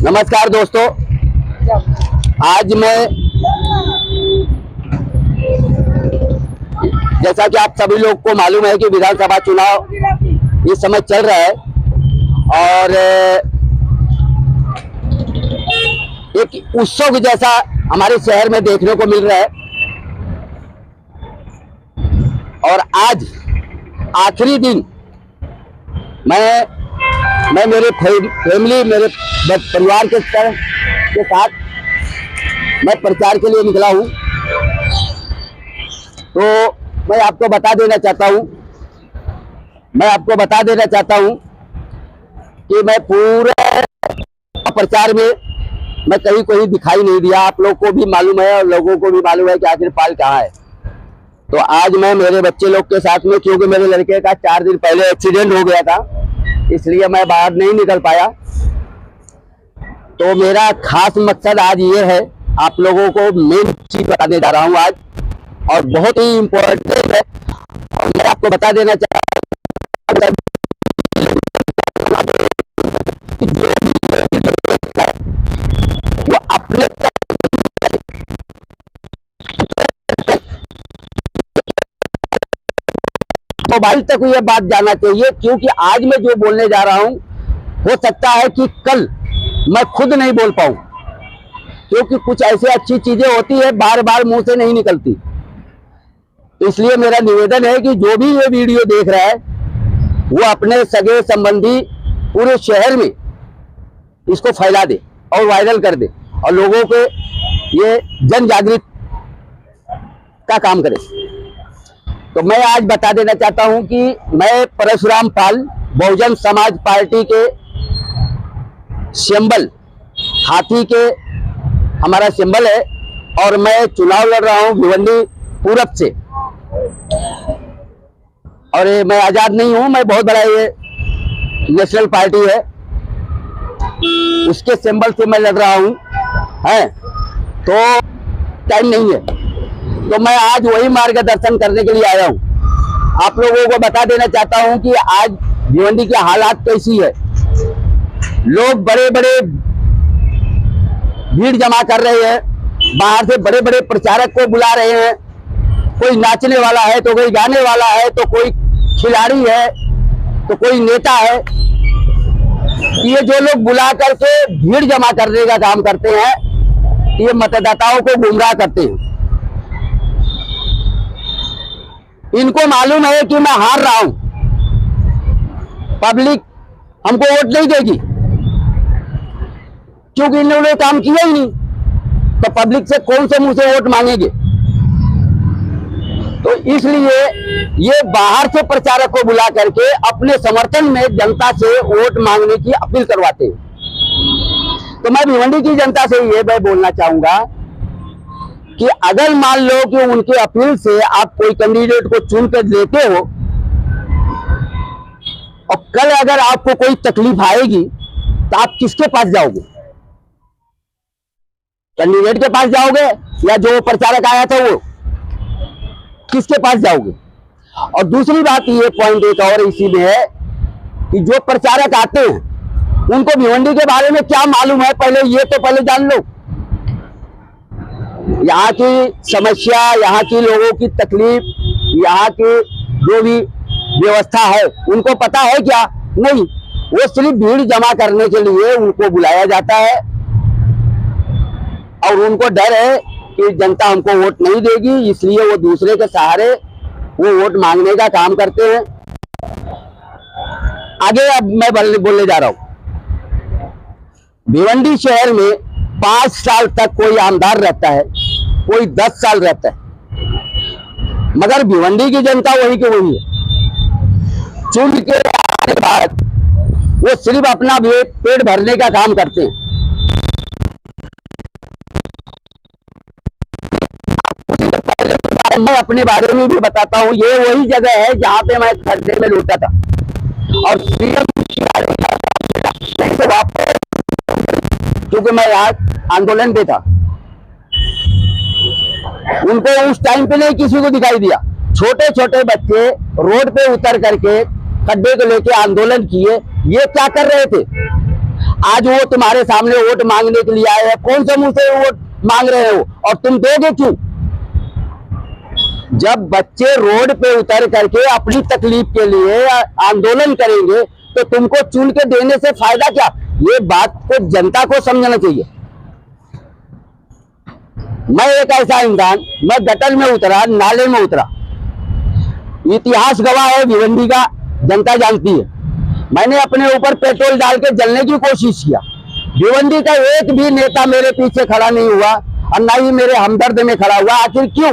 नमस्कार दोस्तों, आज मैं जैसा कि आप सभी लोग को मालूम है कि विधानसभा चुनाव इस समय चल रहा है और एक उत्सव जैसा हमारे शहर में देखने को मिल रहा है। और आज आखिरी दिन मैं मेरे फैमिली, मेरे परिवार के साथ मैं प्रचार के लिए निकला हूं। तो मैं आपको बता देना चाहता हूं कि मैं पूरे प्रचार में मैं कहीं दिखाई नहीं दिया। आप लोग को भी मालूम है और लोगों को भी मालूम है कि आखिर पाल कहाँ है। तो आज मैं मेरे बच्चे लोग के साथ में, क्योंकि मेरे लड़के का 4 दिन पहले एक्सीडेंट हो गया था, इसलिए मैं बाहर नहीं निकल पाया। तो मेरा खास मकसद आज ये है, आप लोगों को मेन चीज बताने जा रहा हूँ आज, और बहुत ही इम्पोर्टेंट है। और मैं आपको बता देना चाहता हूँ वो अपने मोबाइल तक ये बात जाना चाहिए, क्योंकि आज मैं जो बोलने जा रहा हूं हो सकता है कि कल मैं खुद नहीं बोल पाऊं, क्योंकि कुछ ऐसी अच्छी चीजें होती है बार बार मुंह से नहीं निकलती। तो इसलिए मेरा निवेदन है कि जो भी ये वीडियो देख रहा है वो अपने सगे संबंधी पूरे शहर में इसको फैला दे और वायरल कर दे और लोगों के ये जन जागृत का काम करे। तो मैं आज बता देना चाहता हूं कि मैं परशुराम पाल, बहुजन समाज पार्टी के सिंबल हाथी के हमारा सिंबल है, और मैं चुनाव लड़ रहा हूं भिवंडी पूरब से। और ये मैं आजाद नहीं हूं, मैं बहुत बड़ा ये नेशनल पार्टी है, उसके सिंबल से मैं लड़ रहा हूं है। तो टाइम नहीं है, तो मैं आज वही मार्गदर्शन करने के लिए आया हूं। आप लोगों को बता देना चाहता हूं कि आज भिवंडी की हालात कैसी है। लोग बड़े बड़े भीड़ जमा कर रहे हैं, बाहर से बड़े बड़े प्रचारक को बुला रहे हैं। कोई नाचने वाला है तो कोई गाने वाला है, तो कोई खिलाड़ी है तो कोई नेता है। ये जो लोग बुला करके भीड़ जमा करने का काम करते हैं, ये मतदाताओं को गुमराह करते हैं। इनको मालूम है कि मैं हार रहा हूं, पब्लिक हमको वोट नहीं देगी, क्योंकि इन्होंने काम किया ही नहीं। तो पब्लिक से कौन से मुंह से वोट मांगेंगे। तो इसलिए ये बाहर से प्रचारक को बुला करके अपने समर्थन में जनता से वोट मांगने की अपील करवाते हैं। तो मैं भिवंडी की जनता से ये मैं बोलना चाहूंगा कि अगर मान लो कि उनके अपील से आप कोई कैंडिडेट को चुन कर लेते हो, और कल अगर आपको कोई तकलीफ आएगी तो आप किसके पास जाओगे? कैंडिडेट के पास जाओगे या जो प्रचारक आया था वो, किसके पास जाओगे? और दूसरी बात ये पॉइंट एक और इसी में है कि जो प्रचारक आते हैं उनको भिवंडी के बारे में क्या मालूम है, पहले जान लो। यहाँ की समस्या, यहाँ की लोगों की तकलीफ, यहाँ की जो भी व्यवस्था है उनको पता है क्या? नहीं। वो सिर्फ भीड़ जमा करने के लिए उनको बुलाया जाता है, और उनको डर है कि जनता हमको वोट नहीं देगी, इसलिए वो दूसरे के सहारे वो वोट मांगने का काम करते हैं। आगे अब मैं बोलने जा रहा हूं। भिवंडी शहर में 5 साल तक कोई आमदार रहता है, कोई 10 साल रहता है, मगर भिवंडी की जनता वही की वही है। चुन के आने के बाद वो सिर्फ अपना पेट भरने का काम करते हैं। मैं अपने बारे में भी बताता हूँ, ये वही जगह है जहाँ पे मैं खड्डे में लूटा था और क्योंकि मैं आज आंदोलन पे था। उनको उस टाइम पे नहीं किसी को दिखाई दिया। छोटे छोटे बच्चे रोड पे उतर करके खड्डे को लेके आंदोलन किए, ये क्या कर रहे थे? आज वो तुम्हारे सामने वोट मांगने के लिए आए हैं, कौन सा मुंह से वोट मांग रहे हो और तुम दोगे क्यों? जब बच्चे रोड पे उतर करके अपनी तकलीफ के लिए आंदोलन करेंगे तो तुमको चुन के देने से फायदा क्या? ये बात को जनता को समझना चाहिए। मैं एक ऐसा इंसान, मैं गटर में उतरा, नाले में उतरा, इतिहास गवाह है भिवंडी का, जनता जानती है। मैंने अपने ऊपर पेट्रोल डाल के जलने की कोशिश किया। भिवंडी का एक भी नेता मेरे पीछे खड़ा नहीं हुआ और ना ही मेरे हमदर्द में खड़ा हुआ। आखिर क्यों?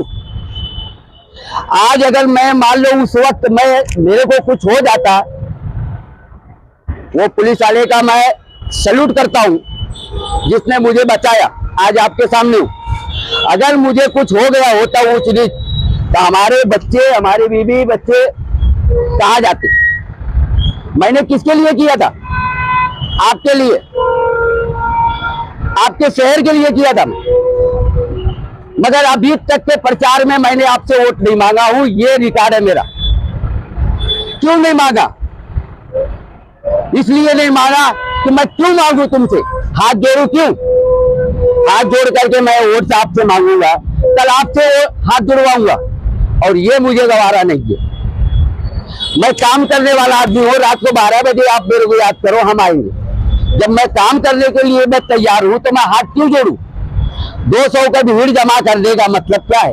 आज अगर मैं मान लो उस वक्त मेरे को कुछ हो जाता, वो पुलिस वाले का मैं सैल्यूट करता हूं जिसने मुझे बचाया। आज आपके सामने हूं। अगर मुझे कुछ हो गया होता ऊंच नीच तो हमारे बच्चे, हमारी बीवी बच्चे कहां जाते? मैंने किसके लिए किया था? आपके लिए, आपके शहर के लिए किया था। मगर अभी तक के प्रचार में मैंने आपसे वोट नहीं मांगा हूं, ये रिकॉर्ड है मेरा। क्यों नहीं मांगा? इसलिए नहीं मांगा कि मैं क्यों मांगू तुमसे, हाथ जोड़ू क्यों? हाथ जोड़ करके मैं वोट आपसे मांगूंगा, कल आपसे हाथ जुड़वाऊंगा और ये मुझे गवारा नहीं है। मैं काम करने वाला आदमी हूँ। रात को 12 बजे आप मेरे को याद करो, हम आएंगे। जब मैं काम करने के लिए मैं तैयार हूं तो मैं हाथ क्यों जोड़ू? 200 का भीड़ जमा करने का मतलब क्या है?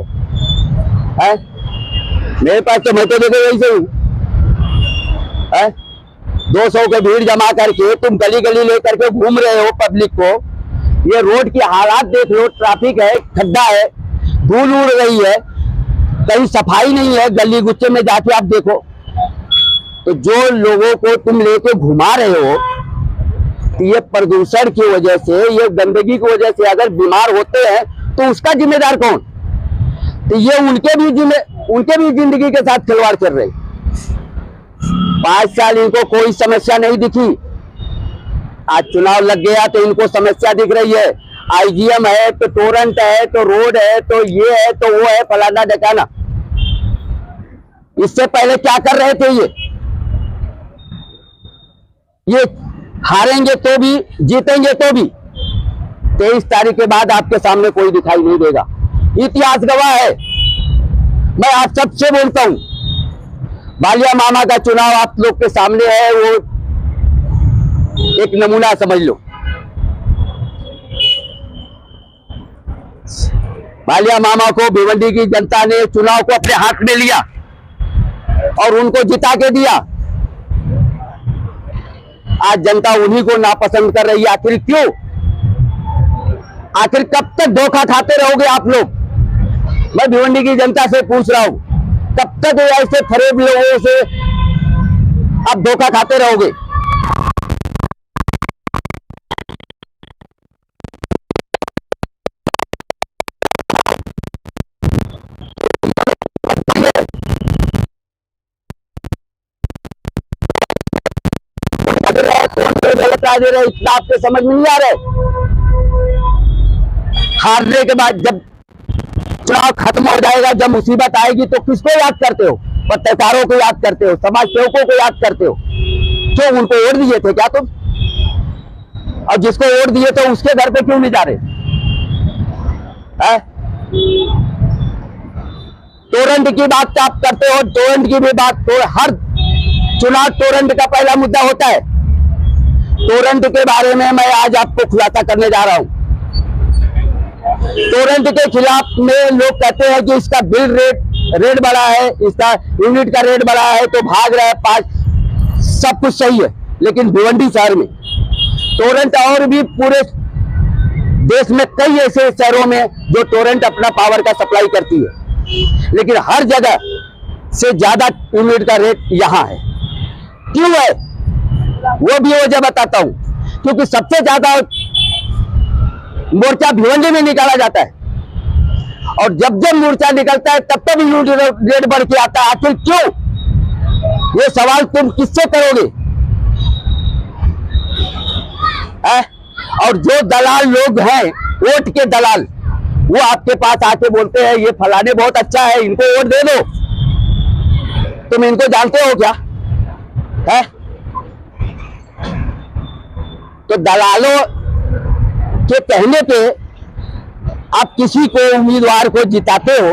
मेरे पास तो, मैं तो देखो वैसे हूँ। 200 का भीड़ जमा करके तुम गली गली लेकर के घूम रहे हो पब्लिक को। ये रोड की हालात देख लो, ट्रैफिक है, खड्डा है, धूल उड़ रही है, कहीं सफाई नहीं है। गली गुच्चे में जाके आप देखो तो जो लोगों को तुम लेके घुमा रहे हो, ये प्रदूषण की वजह से, ये गंदगी की वजह से अगर बीमार होते हैं तो उसका जिम्मेदार कौन? तो ये उनके भी जिंदगी के साथ खिलवाड़ कर रहे। 5 साल इनको कोई समस्या नहीं दिखी, आज चुनाव लग गया तो इनको समस्या दिख रही है। आईजीएम है तो टोरेंट है तो रोड है तो ये है तो वो है, फलाना ढकाना। इससे पहले क्या कर रहे थे? ये हारेंगे तो भी, जीतेंगे तो भी। 23 तारीख के बाद आपके सामने कोई दिखाई नहीं देगा। इतिहास गवाह है। मैं आप सबसे बोलता हूं, बालिया मामा का चुनाव आप लोग के सामने है, वो एक नमूना समझ लो। बालिया मामा को भिवंडी की जनता ने चुनाव को अपने हाथ में लिया और उनको जिता के दिया। आज जनता उन्हीं को नापसंद कर रही है। आखिर क्यों? आखिर कब तक धोखा खाते रहोगे आप लोग? मैं भिवंडी की जनता से पूछ रहा हूं, कब तक ऐसे फरेब लोगों से आप धोखा खाते रहोगे? गलत आ रहे, इतना आपके समझ में नहीं आ रहे। हारने के बाद जब चुनाव खत्म हो जाएगा, जब मुसीबत आएगी तो किसको याद करते हो? पत्रकारों को याद करते हो, समाज सेवकों को याद करते हो। क्यों? उनको वोट दिए थे क्या तुम? और जिसको वोट दिए तो उसके घर पे क्यों नहीं जा रहे? टोरेंट की बात आप करते हो, टोरेंट की भी बात, तो हर चुनाव टोरेंट का पहला मुद्दा होता है। टोरेंट के बारे में मैं आज आपको खुलासा करने जा रहा हूं। टोरेंट के खिलाफ में लोग कहते हैं कि इसका बिल रेट बढ़ा है, इसका यूनिट का रेट बढ़ा है तो भाग रहा है 5। सब कुछ सही है, लेकिन भिवंडी शहर में टोरेंट और भी पूरे देश में कई ऐसे शहरों में जो टोरेंट अपना पावर का सप्लाई करती है, लेकिन हर जगह से ज्यादा यूनिट का रेट यहां है। क्यों है? वो भी वजह बताता हूं। क्योंकि सबसे ज्यादा मोर्चा भिवंडी में निकाला जाता है और जब जब मोर्चा निकलता है तब तब यूनिट रेट बढ़ के आता है। आखिर क्यों? ये सवाल तुम किससे करोगे? और जो दलाल लोग हैं, वोट के दलाल, वो आपके पास आके बोलते हैं ये फलाने बहुत अच्छा है, इनको वोट दे दो। तुम इनको जानते हो क्या है? तो दलालों के कहने पे आप किसी को उम्मीदवार को जिताते हो,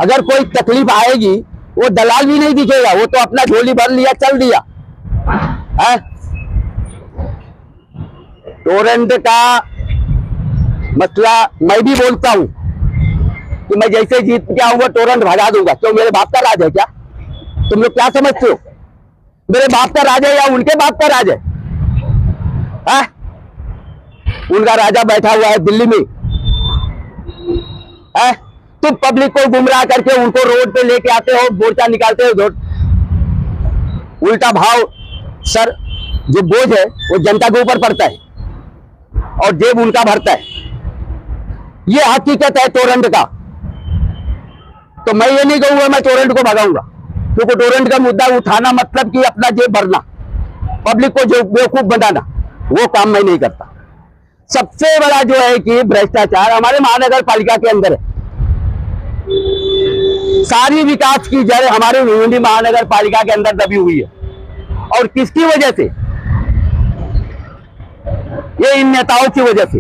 अगर कोई तकलीफ आएगी वो दलाल भी नहीं दिखेगा, वो तो अपना झोली भर लिया चल दिया है। टोरेंट का मसला मैं भी बोलता हूं कि मैं जैसे जीत के आऊंगा टोरेंट भगा दूंगा। क्यों, मेरे बाप का राज है क्या? तुम लोग क्या समझते हो? मेरे बाप का राज है या उनके बाप का राज है? उनका राजा बैठा हुआ है दिल्ली में है। तुम पब्लिक को गुमराह करके उनको रोड पे लेके आते हो, मोर्चा निकालते हो। उल्टा भाव सर जो बोझ है वो जनता के ऊपर पड़ता है और जेब उनका भरता है। ये हकीकत है टोरेंट का। तो मैं ये नहीं कहूंगा मैं टोरेंट को भगाऊंगा, क्योंकि टोरेंट का मुद्दा उठाना मतलब कि अपना जेब भरना, पब्लिक को जो बेवकूफ बनाना, वो काम मैं नहीं करता। सबसे बड़ा जो है कि भ्रष्टाचार हमारे महानगर पालिका के अंदर है। सारी विकास की जड़ हमारे भिवंडी महानगर पालिका के अंदर दबी हुई है। और किसकी वजह से? ये इन नेताओं की वजह से।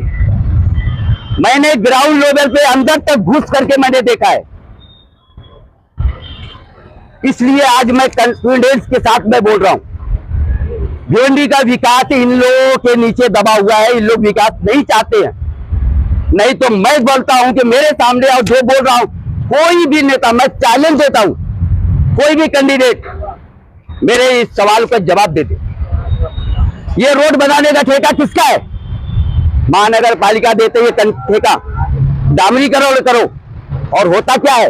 मैंने ग्राउंड लेवल पे अंदर तक घुस करके मैंने देखा है, इसलिए आज मैं कॉन्फिडेंस के साथ मैं बोल रहा हूं। भिवंडी का विकास इन लोगों के नीचे दबा हुआ है, इन लोग विकास नहीं चाहते हैं। नहीं तो मैं बोलता हूं कि मेरे सामने और जो बोल रहा हूं, कोई भी नेता, मैं चैलेंज देता हूं, कोई भी कैंडिडेट मेरे इस सवाल का जवाब दे दे। ये रोड बनाने का ठेका किसका है? महानगर पालिका देते ये ठेका, डामरीकरण करो। और होता क्या है?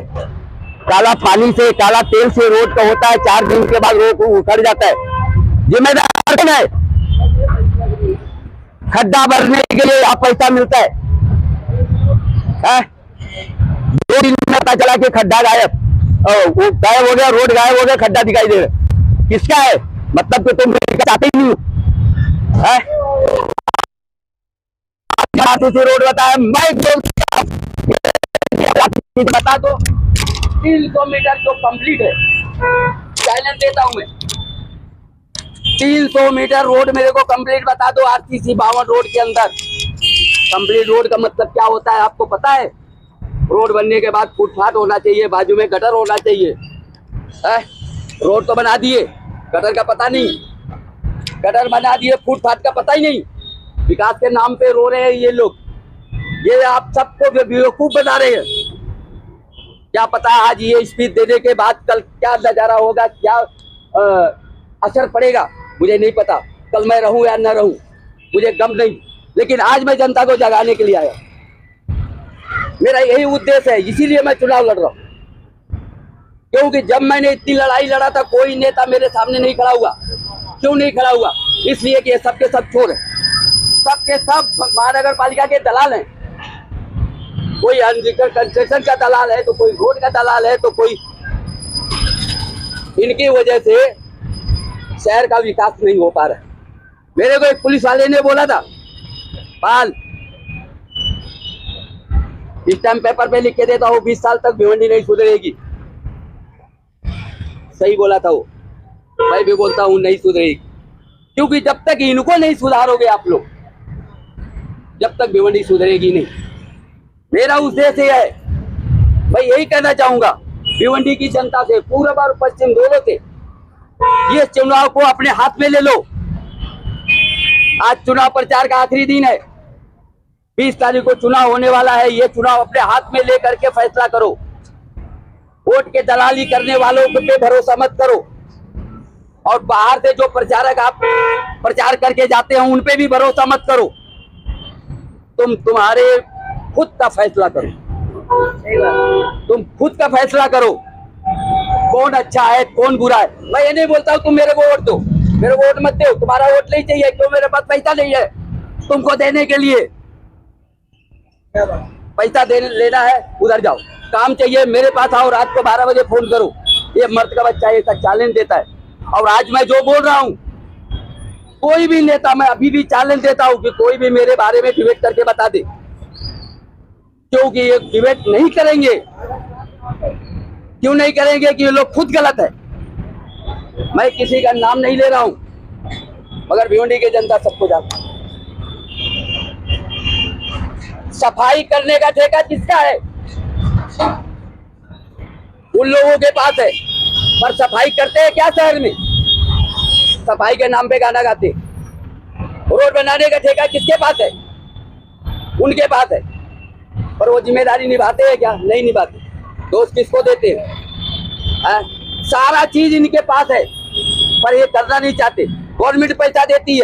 काला पानी से, काला तेल से रोड का होता है, 4 दिन के बाद रोड उखड़ जाता है। जिम्मेदार कौन है? खड्डा भरने के लिए आप पैसा मिलता है, 2 दिन में पता चला कि खड्डा गायब, वो गायब हो गया, रोड गायब हो गया, खड्डा दिखाई दे रहा। किसका है? मतलब कि तुम चाहते ही नहीं है। रोड बताया, मैं बता दो 300 मीटर जो कंप्लीट है, चैलेंज देता हूं मैं। 300 मीटर रोड मेरे को कंप्लीट बता दो। आरसीसी 52 रोड के अंदर कंप्लीट रोड का मतलब क्या होता है आपको पता है? रोड बनने के बाद फुटपाथ होना चाहिए, बाजू में गटर होना चाहिए। रोड तो बना दिए, गटर का पता नहीं, गटर बना दिए, फुटपाथ का पता ही नहीं। विकास के नाम पे रो रहे हैं ये लोग। ये आप सबको बेवकूफ बना रहे हैं। क्या पता आज ये स्पीच देने के बाद कल क्या नजारा होगा, क्या असर पड़ेगा, मुझे नहीं पता। कल मैं रहूं या न रहूं मुझे गम नहीं, लेकिन आज मैं जनता को जगाने के लिए आया। मेरा यही उद्देश्य है, इसीलिए मैं चुनाव लड़ रहा हूं। क्योंकि जब मैंने इतनी लड़ाई लड़ा था, कोई नेता मेरे सामने नहीं खड़ा हुआ। क्यों नहीं खड़ा हुआ? इसलिए कि ये सबके सब चोर है, सबके सब महानगर पालिका के दलाल हैं। कोई अनधिकृत कंस्ट्रक्शन का दलाल है, तो कोई रोड का दलाल है, तो कोई। इनकी वजह से शहर का विकास नहीं हो पा रहा है। मेरे को एक पुलिस वाले ने बोला था, पाल स्टैम्प पेपर पे लिख के देता हूँ 20 साल तक भिवंडी नहीं सुधरेगी। सही बोला था वो, मैं भी बोलता हूँ नहीं सुधरेगी, क्योंकि जब तक इनको नहीं सुधारोगे आप लोग, जब तक भिवंडी सुधरेगी नहीं। मेरा उद्देश्य है, मैं यही कहना चाहूंगा भिवंडी की जनता से, पूर्व और पश्चिम दोनों से, ये चुनाव को अपने हाथ में ले लो। आज चुनाव प्रचार का आखिरी दिन है, 20 तारीख को चुनाव होने वाला है। ये चुनाव अपने हाथ में लेकर के फैसला करो। वोट के दलाली करने वालों पे भरोसा मत करो, और बाहर से जो प्रचारक आप प्रचार करके जाते हैं उन पे भी भरोसा मत करो। तुम्हारे खुद का फैसला करो, तुम खुद का फैसला करो कौन अच्छा है कौन बुरा है। मैं ये नहीं बोलता हूँ तुम मेरे को वोट दो, मेरे को वोट मत दो, तुम्हारा वोट नहीं चाहिए, क्यों? मेरे पास पैसा नहीं है तुमको देने के लिए। पैसा देने लेना है उधर जाओ, काम चाहिए मेरे पास आओ, रात को 12 बजे फोन करो। ये मर्द का बच्चा ये चैलेंज देता है। और आज मैं जो बोल रहा हूँ, कोई भी नेता, मैं अभी भी चैलेंज देता हूँ कि कोई भी मेरे बारे में डिबेट करके बता दे। क्योंकि ये डिबेट नहीं करेंगे। क्यों नहीं करेंगे? कि ये लोग खुद गलत है। मैं किसी का नाम नहीं ले रहा हूं, मगर भिवंडी की जनता सबको जानती है। सफाई करने का ठेका किसका है? उन लोगों के पास है, पर सफाई करते हैं क्या शहर में? सफाई के नाम पे गाना गाते। रोड बनाने का ठेका किसके पास है? उनके पास है, पर वो जिम्मेदारी निभाते हैं क्या? नहीं निभाते। दोष किसको देते हैं? सारा चीज इनके पास है, पर ये करना नहीं चाहते। गवर्नमेंट पैसा देती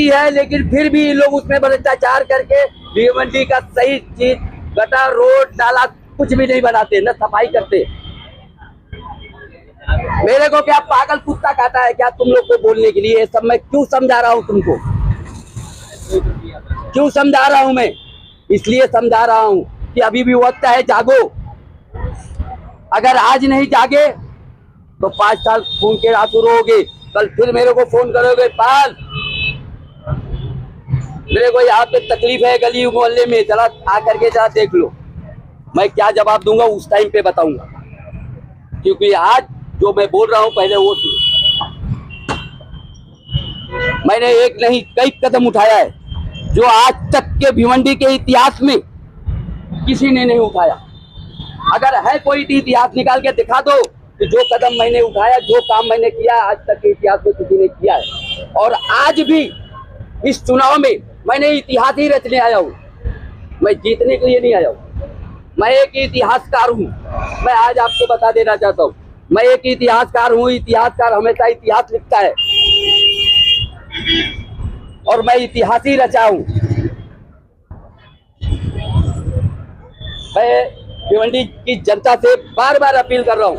है, लेकिन फिर भी लोग उसमें भ्रष्टाचार करके भिवंडी का सही चीज, गटर, रोड, नाला कुछ भी नहीं बनाते, न सफाई करते। मेरे को क्या पागल कुत्ता काटा है क्या तुम लोग को बोलने के लिए? सब मैं क्यों समझा रहा हूँ तुमको? क्यों समझा रहा हूँ मैं? इसलिए समझा रहा हूँ कि अभी भी वक्त है, जागो। अगर आज नहीं जागे तो 5 साल खून के आंसू रोगे। कल फिर मेरे को फोन करोगे, पाल मेरे को यहाँ पे तकलीफ है गली मोहल्ले में, जरा आकर के जरा देख लो। मैं क्या जवाब दूंगा उस टाइम पे बताऊंगा, क्योंकि आज जो मैं बोल रहा हूं पहले वो सुनो। मैंने एक नहीं कई कदम उठाया है, जो आज तक के भिवंडी के इतिहास में किसी ने नहीं उठाया। अगर है कोई इतिहास निकाल के दिखा दो कि जो कदम मैंने उठाया, जो काम मैंने किया, आज तक के इतिहास में किसी ने किया है। और आज भी इस चुनाव में मैंने इतिहास ही रचने आया हूँ, मैं जीतने के लिए नहीं आया हूँ। मैं एक इतिहासकार हूँ। मैं आज आपको बता देना चाहता हूँ, मैं एक इतिहासकार हूँ। इतिहासकार हमेशा इतिहास लिखता है, और मैं इतिहास ही रचा हूँ। मैं भिवंडी की जनता से बार बार अपील कर रहा हूँ,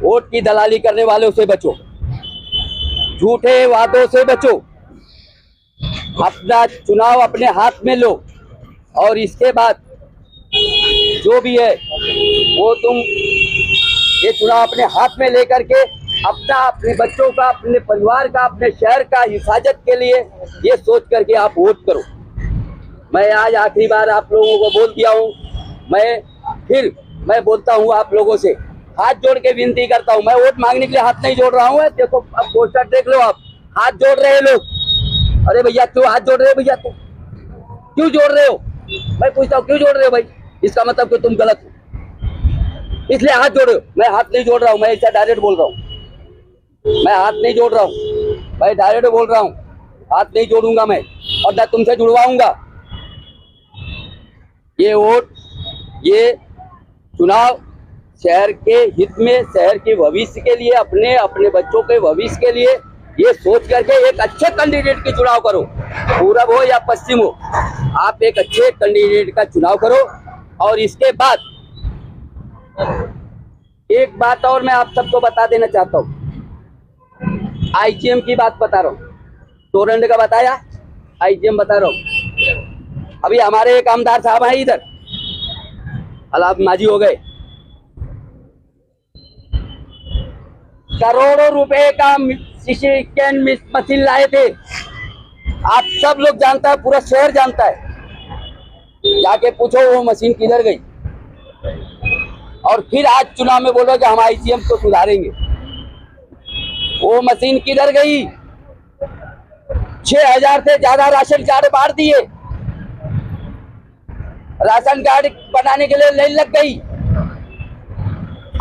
वोट की दलाली करने वालों से बचो, झूठे वादों से बचो, अपना चुनाव अपने हाथ में लो, और इसके बाद जो भी है वो तुम ये चुनाव अपने हाथ में लेकर के अपना, अपने बच्चों का, अपने परिवार का, अपने शहर का हिफाजत के लिए ये सोच करके आप वोट करो। मैं आज आखिरी बार आप लोगों को बोल दिया हूँ। मैं बोलता हूँ आप लोगों से, हाथ जोड़ के विनती करता हूँ। मैं वोट मांगने के लिए हाथ नहीं जोड़ रहा हूँ। देखो अब पोस्टर देख लो, आप हाथ जोड़ रहे हैं लोग। अरे भैया क्यों हाथ जोड़ रहे हो? भैया तुम क्यों जोड़ रहे हो? मैं पूछता हूँ क्यों जोड़ रहे हो भाई? इसका मतलब कि तुम गलत हो, इसलिए हाथ जोड़ रहे हो। मैं हाथ नहीं जोड़ रहा हूँ, मैं ऐसा डायरेक्ट बोल रहा हूँ। मैं हाथ नहीं जोड़ रहा हूँ, मैं डायरेक्ट बोल रहा हूँ। हाथ नहीं जोड़ूंगा मैं, और न तुमसे जुड़वाऊंगा। ये वोट, ये चुनाव शहर के हित में, शहर के भविष्य के लिए, अपने बच्चों के भविष्य के लिए ये सोच करके एक अच्छे कैंडिडेट की चुनाव करो। पूरब हो या पश्चिम हो, आप एक अच्छे कैंडिडेट का चुनाव करो। और इसके बाद एक बात और मैं आप सबको बता देना चाहता हूँ। आईजीएम की बात बता रहा हूँ, टोरेंट का बताया, आईजीएम बता रहा हूँ। अभी हमारे एक आमदार साहब हैं इधर, अलाप माजी हो गए, करोड़ों रुपए का स्कैन मशीन लाए थे। आप सब लोग जानता है, पूरा शहर जानता है। जाके पूछो वो मशीन किधर गई। और फिर आज चुनाव में बोलो कि हम आईजीएम को सुधारेंगे। वो मशीन किधर गई? 6000 से ज्यादा राशन कार्ड बांट दिए, राशन कार्ड बनाने के लिए लाइन लग गई।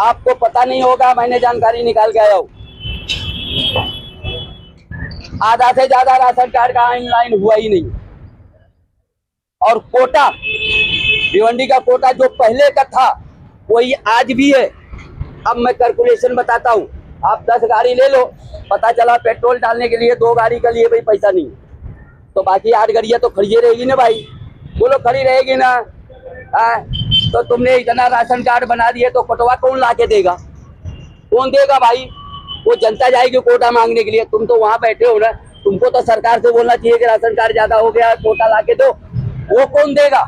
आपको पता नहीं होगा, मैंने जानकारी निकाल के आया हूं। आधा से ज्यादा राशन कार्ड का ऑनलाइन हुआ ही नहीं। और कोटा, भिवंडी का कोटा जो पहले का था वही आज भी है। अब मैं कैलकुलेशन बताता हूँ। आप 10 गाड़ी ले लो, पता चला पेट्रोल डालने के लिए 2 गाड़ी के लिए भाई पैसा नहीं, तो बाकी 8 गाड़ियां तो खड़ी रहेगी ना भाई। बोलो खड़ी रहेगी ना? तो तुमने इतना राशन कार्ड बना दिए तो कटवा कौन ला के देगा? कौन देगा भाई? वो जनता जाएगी कोटा मांगने के लिए। तुम तो वहां बैठे हो ना, तुमको तो सरकार से बोलना चाहिए कि राशन कार्ड ज्यादा हो गया, कोटा ला के दो। वो कौन देगा?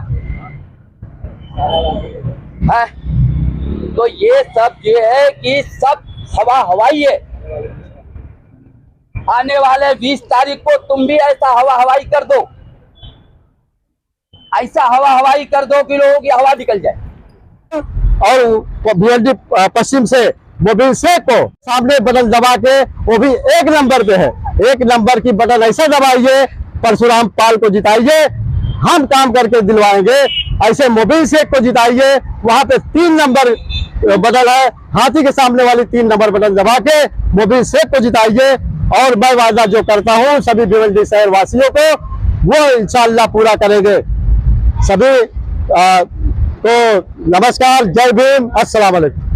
तो ये सब ये है कि सब हवाई है। आने वाले 20 तारीख को तुम भी ऐसा हवाई कर दो ऐसा हवा हवाई कर दो कि लोगों की हवा निकल जाए। और भिवंडी पश्चिम से मोबिल शेख को सामने बटन दबा के, वो भी 1 नंबर पे है, 1 नंबर की बटन ऐसे दबाइए, परशुराम पाल को जिताइए, हम काम करके दिलवाएंगे। ऐसे मोबिल शेख को जिताइए, वहां पे 3 नंबर बटन है, हाथी के सामने वाली 3 नंबर बटन दबा के मोबिल शेख को जिताइए। और मैं वादा जो करता हूं सभी भिवंडी शहर वासियों को, वो इंशाअल्लाह पूरा करेंगे सभी। तो नमस्कार, जय भीम, अस्सलाम वालेकुम।